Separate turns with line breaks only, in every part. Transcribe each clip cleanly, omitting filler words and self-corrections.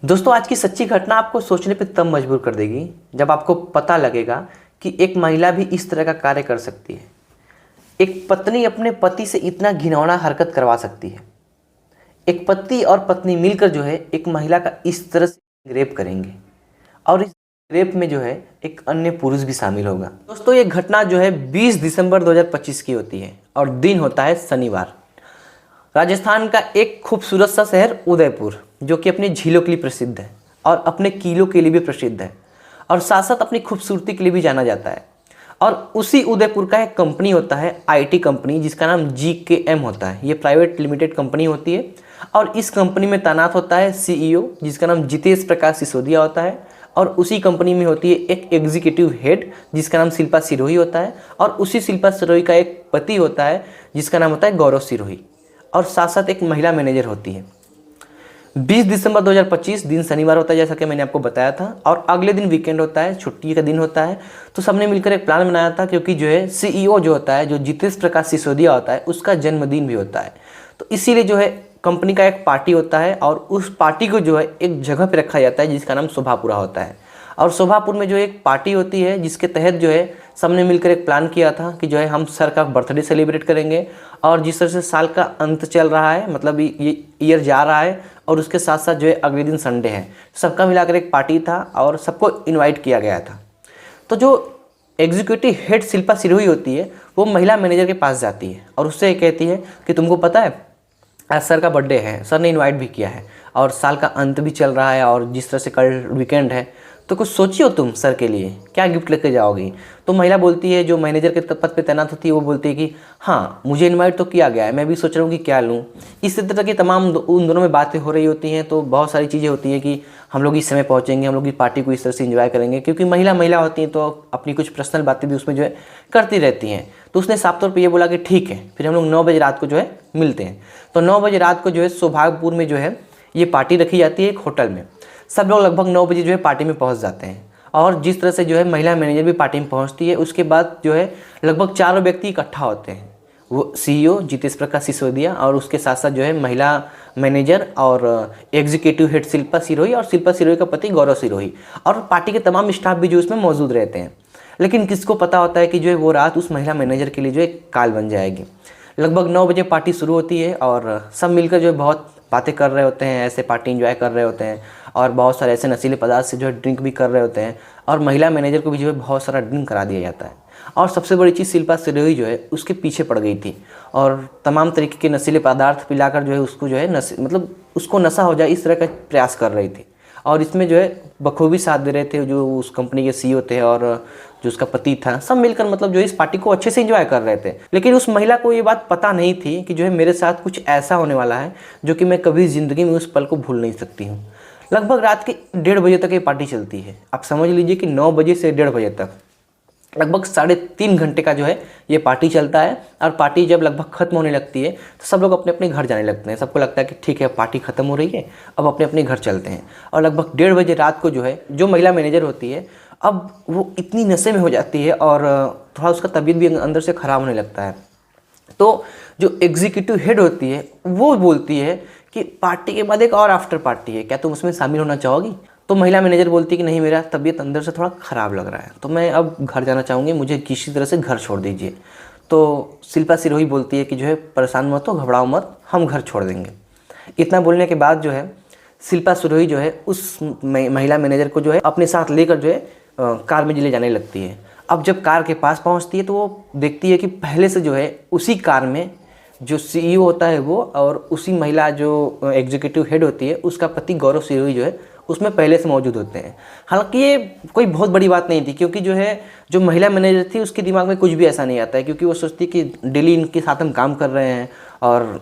दोस्तों, आज की सच्ची घटना आपको सोचने पे तब मजबूर कर देगी जब आपको पता लगेगा कि एक महिला भी इस तरह का कार्य कर सकती है। एक पत्नी अपने पति से इतना घिनौना हरकत करवा सकती है। एक पति और पत्नी मिलकर जो है एक महिला का इस तरह से रेप करेंगे और इस रेप में जो है एक अन्य पुरुष भी शामिल होगा। दोस्तों, ये घटना जो है 20 दिसंबर 2025 की होती है और दिन होता है शनिवार। राजस्थान का एक खूबसूरत सा शहर उदयपुर, जो कि अपनी झीलों के लिए प्रसिद्ध है और अपने किलों के लिए भी प्रसिद्ध है और साथ साथ अपनी खूबसूरती के लिए भी जाना जाता है। और उसी उदयपुर का एक कंपनी होता है, आईटी कंपनी, जिसका नाम GKM होता है। ये प्राइवेट लिमिटेड कंपनी होती है और इस कंपनी में तैनात होता है CEO, जिसका नाम जितेश प्रकाश सिसोदिया होता है। और उसी कंपनी में होती है एक एग्जीक्यूटिव हेड, जिसका नाम शिल्पा सिरोही होता है। और उसी शिल्पा सिरोही का एक पति होता है, जिसका नाम होता है गौरव सिरोही। और साथ साथ एक महिला मैनेजर होती है। 20 दिसंबर 2025 दिन शनिवार होता है, जैसा कि मैंने आपको बताया था, और अगले दिन वीकेंड होता है, छुट्टी का दिन होता है। तो सबने मिलकर एक प्लान बनाया था, क्योंकि जो है CEO जो होता है, जो जितेश प्रकाश सिसोदिया होता है, उसका जन्मदिन भी होता है। तो इसीलिए जो है कंपनी का एक पार्टी होता है और उस पार्टी को जो है एक जगह पर रखा जाता है जिसका नाम शोभापुरा होता है। और शोभापुर में जो एक पार्टी होती है, जिसके तहत जो है सबने मिलकर एक प्लान किया था कि जो है हम सर का बर्थडे सेलिब्रेट करेंगे। और जिस तरह से साल का अंत चल रहा है, मतलब ये ईयर जा रहा है, और उसके साथ साथ जो है अगले दिन संडे है, सबका मिलाकर एक पार्टी था और सबको इनवाइट किया गया था। तो जो एग्जीक्यूटिव हेड शिल्पा सिरोही होती है, वो महिला मैनेजर के पास जाती है और उससे कहती है कि तुमको पता है आज सर का बर्थडे है, सर ने इनवाइट भी किया है और साल का अंत भी चल रहा है, और जिस तरह से कल वीकेंड है, तो कुछ सोचिए तुम सर के लिए क्या गिफ्ट लेकर जाओगी। तो महिला बोलती है, जो मैनेजर के पद पे तैनात होती है, वो बोलती है कि हाँ, मुझे इनवाइट तो किया गया है, मैं भी सोच रहा हूँ कि क्या लूँ। इस तरह की तमाम उन दोनों में बातें हो रही होती हैं। तो बहुत सारी चीज़ें होती हैं कि हम लोग इस समय पहुँचेंगे, हम लोग इस पार्टी को इस तरह से इन्जॉय करेंगे, क्योंकि महिला होती हैं तो अपनी कुछ पर्सनल बातें भी उसमें जो है करती रहती हैं। तो उसने साफ तौर पर ये बोला कि ठीक है, फिर हम लोग 9 बजे रात को जो है मिलते हैं। तो 9 बजे रात को जो है सौभाग्यपुर में जो है ये पार्टी रखी जाती है एक होटल में। सब लोग लगभग 9 बजे जो है पार्टी में पहुंच जाते हैं और जिस तरह से जो है महिला मैनेजर भी पार्टी में पहुंचती है, उसके बाद जो है लगभग 4 व्यक्ति इकट्ठा होते हैं। वो CEO जितेश प्रकाश सिसोदिया और उसके साथ साथ जो है महिला मैनेजर और एग्जीक्यूटिव हेड शिल्पा सिरोही और शिल्पा सिरोही का पति गौरव सिरोही, और पार्टी के तमाम स्टाफ भी जो उसमें मौजूद रहते हैं। लेकिन किसको पता होता है कि जो है वो रात उस महिला मैनेजर के लिए जो एक काल बन जाएगी। लगभग 9 बजे पार्टी शुरू होती है और सब मिलकर जो है बहुत बातें कर रहे होते हैं, ऐसे पार्टी एंजॉय कर रहे होते हैं और बहुत सारे ऐसे नशीले पदार्थ से जो है ड्रिंक भी कर रहे होते हैं। और महिला मैनेजर को भी जो है बहुत सारा ड्रिंक करा दिया जाता है। और सबसे बड़ी चीज़, शिल्पा सिरोही जो है उसके पीछे पड़ गई थी और तमाम तरीके के नशीले पदार्थ पिलाकर जो है उसको जो है मतलब उसको नशा हो जाए इस तरह का प्रयास कर रही थी। और इसमें जो है बखूबी साथ दे रहे थे जो उस कंपनी के CEO थे और जो उसका पति था, सब मिलकर मतलब जो इस पार्टी को अच्छे से एंजॉय कर रहे थे। लेकिन उस महिला को ये बात पता नहीं थी कि जो है मेरे साथ कुछ ऐसा होने वाला है जो कि मैं कभी ज़िंदगी में उस पल को भूल नहीं सकती हूँ। लगभग रात के 1:30 बजे तक ये पार्टी चलती है। आप समझ लीजिए कि 9 बजे से 1:30 बजे तक लगभग 3.5 घंटे का जो है ये पार्टी चलता है। और पार्टी जब लगभग ख़त्म होने लगती है तो सब लोग अपने अपने घर जाने लगते हैं। सबको लगता है कि ठीक है, पार्टी ख़त्म हो रही है, अब अपने अपने घर चलते हैं। और लगभग 1:30 बजे रात को जो है जो महिला मैनेजर होती है, अब वो इतनी नशे में हो जाती है और थोड़ा उसका तबीयत भी अंदर से ख़राब होने लगता है। तो जो एग्जीक्यूटिव हेड होती है वो बोलती है कि पार्टी के बाद एक और आफ्टर पार्टी है, क्या तुम उसमें शामिल होना चाहोगी। तो महिला मैनेजर बोलती है कि नहीं, मेरा तबीयत अंदर से थोड़ा ख़राब लग रहा है, तो मैं अब घर जाना चाहूँगी, मुझे किसी तरह से घर छोड़ दीजिए। तो शिल्पा सिरोही बोलती है कि जो है परेशान मत हो, घबराओ मत, हम घर छोड़ देंगे। इतना बोलने के बाद जो है शिल्पा सिरोही जो है उस महिला मैनेजर को जो है अपने साथ लेकर जो है कार में ले जाने लगती है। अब जब कार के पास पहुंचती है तो वो देखती है कि पहले से जो है उसी कार में जो CEO होता है वो और उसी महिला जो एग्जीक्यूटिव हेड होती है उसका पति गौरव सिरोही जो है उसमें पहले से मौजूद होते हैं। हालांकि ये कोई बहुत बड़ी बात नहीं थी, क्योंकि जो है जो महिला मैनेजर थी उसके दिमाग में कुछ भी ऐसा नहीं आता है, क्योंकि वो सोचती कि डेली इनके साथ हम काम कर रहे हैं और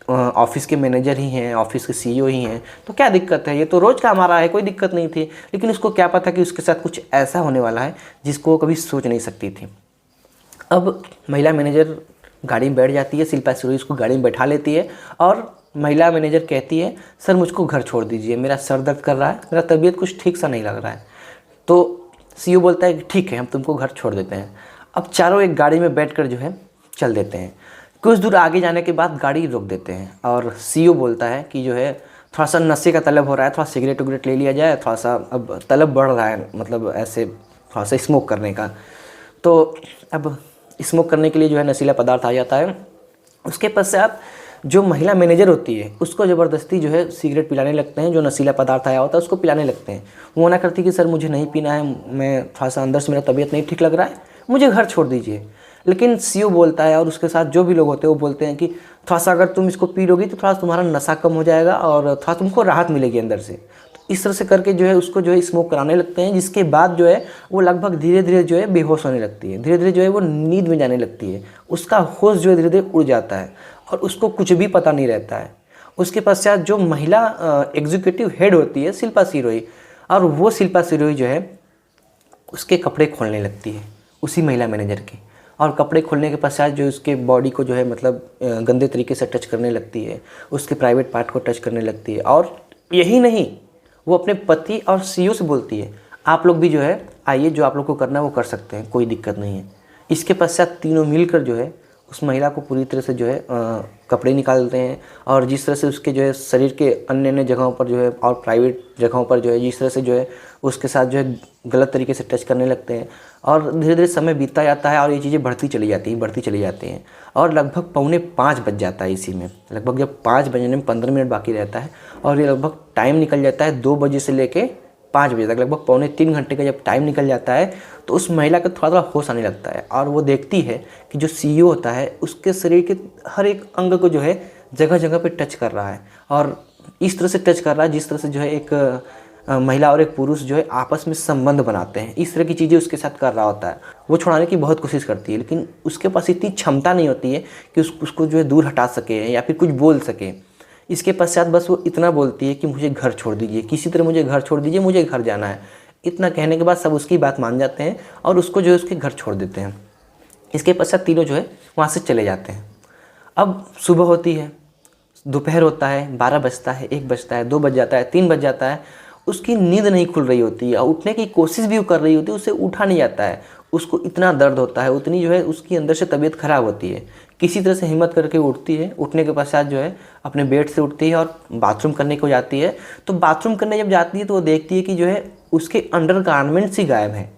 ऑफिस के मैनेजर ही हैं, ऑफिस के CEO ही हैं, तो क्या दिक्कत है, ये तो रोज़ का हमारा है, कोई दिक्कत नहीं थी। लेकिन उसको क्या पता कि उसके साथ कुछ ऐसा होने वाला है जिसको वो कभी सोच नहीं सकती थी। अब महिला मैनेजर गाड़ी में बैठ जाती है, शिल्पा सिरोही उसको गाड़ी में बैठा लेती है और महिला मैनेजर कहती है, सर मुझको घर छोड़ दीजिए, मेरा सर दर्द कर रहा है, मेरा तबीयत कुछ ठीक सा नहीं लग रहा है। तो CEO बोलता है कि ठीक है, हम तुमको घर छोड़ देते हैं। अब चारों एक गाड़ी में बैठकर जो है चल देते हैं। कुछ दूर आगे जाने के बाद गाड़ी रोक देते हैं और CEO बोलता है कि जो है थोड़ा सा नशे का तलब हो रहा है, थोड़ा सिगरेट वगरेट ले लिया जाए, थोड़ा सा अब तलब बढ़ रहा है, मतलब ऐसे थोड़ा सा स्मोक करने का। तो अब स्मोक करने के लिए जो है नशीला पदार्थ आ जाता है। उसके पश्चात जो महिला मैनेजर होती है उसको ज़बरदस्ती जो है सिगरेट पिलाने लगते हैं, जो नशीला पदार्थ आया होता है उसको पिलाने लगते हैं। वो मना करती कि सर मुझे नहीं पीना है, मैं थोड़ा सा अंदर से मेरा तबीयत नहीं ठीक लग रहा है, मुझे घर छोड़ दीजिए। लेकिन सीईओ बोलता है और उसके साथ जो भी लोग होते हैं वो बोलते हैं कि थोड़ा सा अगर तुम इसको पी लोगी तो थोड़ा तुम्हारा नशा कम हो जाएगा और थोड़ा तुमको राहत मिलेगी अंदर से। तो इस तरह से करके जो है उसको जो है स्मोक कराने लगते हैं, जिसके बाद जो है वो लगभग धीरे धीरे जो है बेहोश होने लगती है, धीरे धीरे जो है वो नींद में जाने लगती है, उसका होश जो है धीरे धीरे उड़ जाता है और उसको कुछ भी पता नहीं रहता है। उसके पश्चात जो महिला एग्जीक्यूटिव हेड होती है शिल्पा सिरोही, और वो शिल्पा सिरोही जो है उसके कपड़े खोलने लगती है, उसी महिला मैनेजर के। और कपड़े खोलने के पश्चात जो उसके बॉडी को जो है मतलब गंदे तरीके से टच करने लगती है, उसके प्राइवेट पार्ट को टच करने लगती है। और यही नहीं, वो अपने पति और सीईओ से बोलती है आप लोग भी जो है आइए, जो आप लोग को करना है वो कर सकते हैं, कोई दिक्कत नहीं है। इसके पश्चात तीनों मिलकर जो है उस महिला को पूरी तरह से जो है कपड़े निकालते हैं, और जिस तरह से उसके जो है शरीर के अन्य अन्य जगहों पर जो है और प्राइवेट जगहों पर जो है जिस तरह से जो है उसके साथ जो है गलत तरीके से टच करने लगते हैं। और धीरे धीरे समय बीतता जाता है और ये चीज़ें बढ़ती चली जाती हैं और लगभग 4:45 बज जाता है इसी में। लगभग जब 5 बजने में 15 मिनट बाकी रहता है और ये लगभग टाइम निकल जाता है 2 बजे से लेके 5 बजे तक, लगभग 2.25 घंटे का जब टाइम निकल जाता है तो उस महिला का थोड़ा थोड़ा होश आने लगता है और वो देखती है कि जो सीईओ होता है उसके शरीर के हर एक अंग को जो है जगह जगह पे टच कर रहा है, और इस तरह से टच कर रहा है जिस तरह से जो है एक महिला और एक पुरुष जो है आपस में संबंध बनाते हैं। इस तरह की चीज़ें उसके साथ कर रहा होता है। वो छुड़ाने की बहुत कोशिश करती है, लेकिन उसके पास इतनी क्षमता नहीं होती है कि उसको जो है दूर हटा सके या फिर कुछ बोल सके। इसके पश्चात बस वो इतना बोलती है कि मुझे घर छोड़ दीजिए, किसी तरह मुझे घर छोड़ दीजिए, मुझे घर जाना है। इतना कहने के बाद सब उसकी बात मान जाते हैं और उसको जो है उसके घर छोड़ देते हैं। इसके पश्चात तीनों जो है वहाँ से चले जाते हैं। अब सुबह होती है, दोपहर होता है, 12 बजता है, 1 बजता है, 2 बज जाता है, 3 बज जाता है, उसकी नींद नहीं खुल रही होती है और उठने की कोशिश भी कर रही होती है, उसे उठा नहीं जाता है। उसको इतना दर्द होता है, उतनी जो है उसकी अंदर से तबीयत ख़राब होती है। किसी तरह से हिम्मत करके उठती है, उठने के पश्चात जो है अपने बेड से उठती है और बाथरूम करने को जाती है। तो बाथरूम करने जब जाती है तो वो देखती है कि जो है उसके अंडर गारमेंट्स ही गायब हैं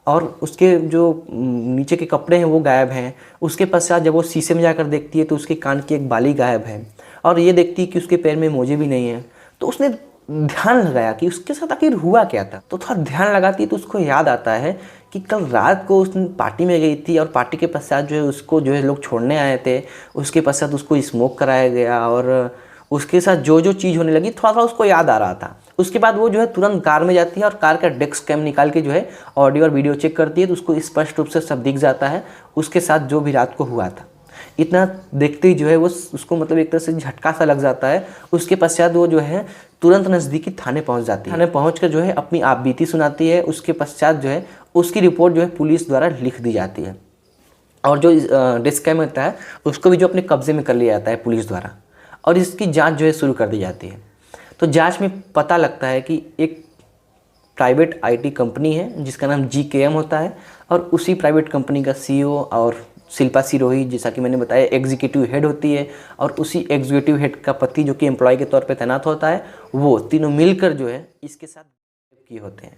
और उसके जो नीचे के कपड़े हैं वो गायब हैं। उसके पश्चात जब वो शीशे में जाकर देखती है तो उसके कान की एक बाली गायब है और ये देखती है कि उसके पैर में मोजे भी नहीं हैं। तो उसने ध्यान लगाया कि उसके साथ आखिर हुआ क्या था। तो थोड़ा ध्यान लगाती है तो उसको याद आता है कि कल रात को उसने पार्टी में गई थी और पार्टी के पश्चात जो है उसको जो है लोग छोड़ने आए थे। उसके पश्चात उसको स्मोक कराया गया और उसके साथ जो जो चीज़ होने लगी थोड़ा थोड़ा उसको याद आ रहा था। उसके बाद वो जो है तुरंत कार में जाती है और कार का डेस्क कैम निकाल के जो है ऑडियो और वीडियो चेक करती है तो उसको स्पष्ट रूप से सब दिख जाता है उसके साथ जो भी रात को हुआ था। इतना देखते ही जो है वो उसको मतलब एक तरह से झटका सा लग जाता है। उसके पश्चात वो जो है तुरंत नज़दीकी थाने पहुंच जाती है। थाने पहुंचकर जो है अपनी आपबीती सुनाती है। उसके पश्चात जो है उसकी रिपोर्ट जो है पुलिस द्वारा लिख दी जाती है और जो डेस्क कैम होता है उसको भी जो अपने कब्जे में कर लिया जाता है पुलिस द्वारा और इसकी जांच जो है शुरू कर दी जाती है। तो जांच में पता लगता है कि एक प्राइवेट आईटी कंपनी है जिसका नाम GKM होता है और उसी प्राइवेट कंपनी का CEO और शिल्पा सिरोही, जैसा कि मैंने बताया, एग्जीक्यूटिव हेड होती है और उसी एग्जीक्यूटिव हेड का पति जो कि एम्प्लॉय के तौर पे तैनात होता है, वो तीनों मिलकर जो है इसके साथ किए होते हैं।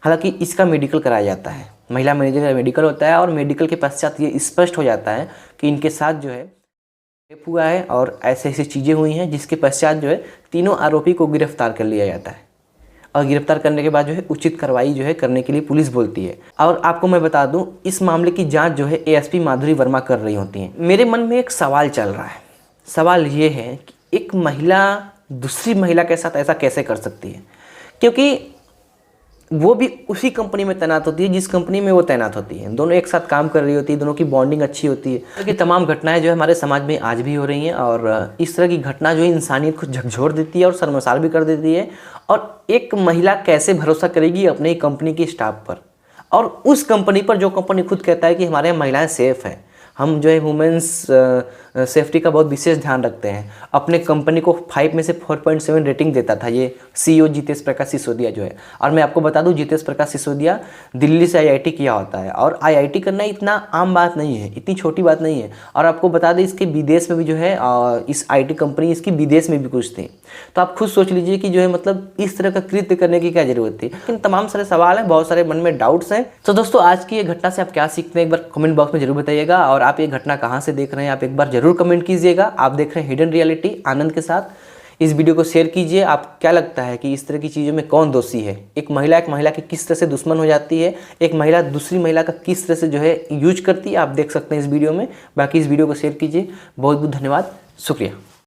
हालांकि इसका मेडिकल कराया जाता है, महिला मैनेजर का मेडिकल होता है और मेडिकल के पश्चात ये स्पष्ट हो जाता है कि इनके साथ जो है रेप हुआ है और ऐसे ऐसी चीज़ें हुई हैं, जिसके पश्चात जो है तीनों आरोपी को गिरफ्तार कर लिया जाता है और गिरफ्तार करने के बाद जो है उचित कार्रवाई जो है करने के लिए पुलिस बोलती है। और आपको मैं बता दूं, इस मामले की जांच जो है ASP माधुरी वर्मा कर रही होती हैं। मेरे मन में एक सवाल चल रहा है। सवाल ये है कि एक महिला दूसरी महिला के साथ ऐसा कैसे कर सकती है, क्योंकि वो भी उसी कंपनी में तैनात होती है जिस कंपनी में वो तैनात होती है। दोनों एक साथ काम कर रही होती है, दोनों की बॉन्डिंग अच्छी होती है। क्योंकि तमाम घटनाएं जो है हमारे समाज में आज भी हो रही हैं और इस तरह की घटना जो है इंसानियत को झकझोर देती है और शर्मसार भी कर देती है। और एक महिला कैसे भरोसा करेगी अपने कंपनी के स्टाफ पर और उस कंपनी पर जो कंपनी खुद कहता है कि हमारे यहाँ महिलाएं सेफ़ हैं, हम जो है वुमेंस सेफ्टी का बहुत विशेष ध्यान रखते हैं। अपने कंपनी को 5 में से 4.7 रेटिंग देता था ये CEO जितेश प्रकाश सिसोदिया जो है। और मैं आपको बता दूं, जितेश प्रकाश सिसोदिया दिल्ली से IIT किया होता है, और IIT करना इतना आम बात नहीं है, इतनी छोटी बात नहीं है। और आपको बता दें, इसके विदेश में भी जो है इस IT कंपनी इसकी विदेश में भी कुछ थी। तो आप खुद सोच लीजिए कि जो है मतलब इस तरह का कृत्य करने की क्या जरूरत थी। लेकिन तमाम सारे सवाल हैं, बहुत सारे मन में डाउट्स हैं। तो दोस्तों, आज की ये घटना से आप क्या सीखते हैं, एक बार कमेंट बॉक्स में जरूर बताइएगा। और आप ये घटना कहाँ से देख रहे हैं, आप एक बार जरूर कमेंट कीजिएगा। आप देख रहे हैं हिडन रियलिटी आनंद के साथ। इस वीडियो को शेयर कीजिए। आप क्या लगता है कि इस तरह की चीज़ों में कौन दोषी है? एक महिला की किस तरह से दुश्मन हो जाती है, एक महिला दूसरी महिला का किस तरह से जो है यूज करती है, आप देख सकते हैं इस वीडियो में। बाकी इस वीडियो को शेयर कीजिए। बहुत बहुत धन्यवाद, शुक्रिया।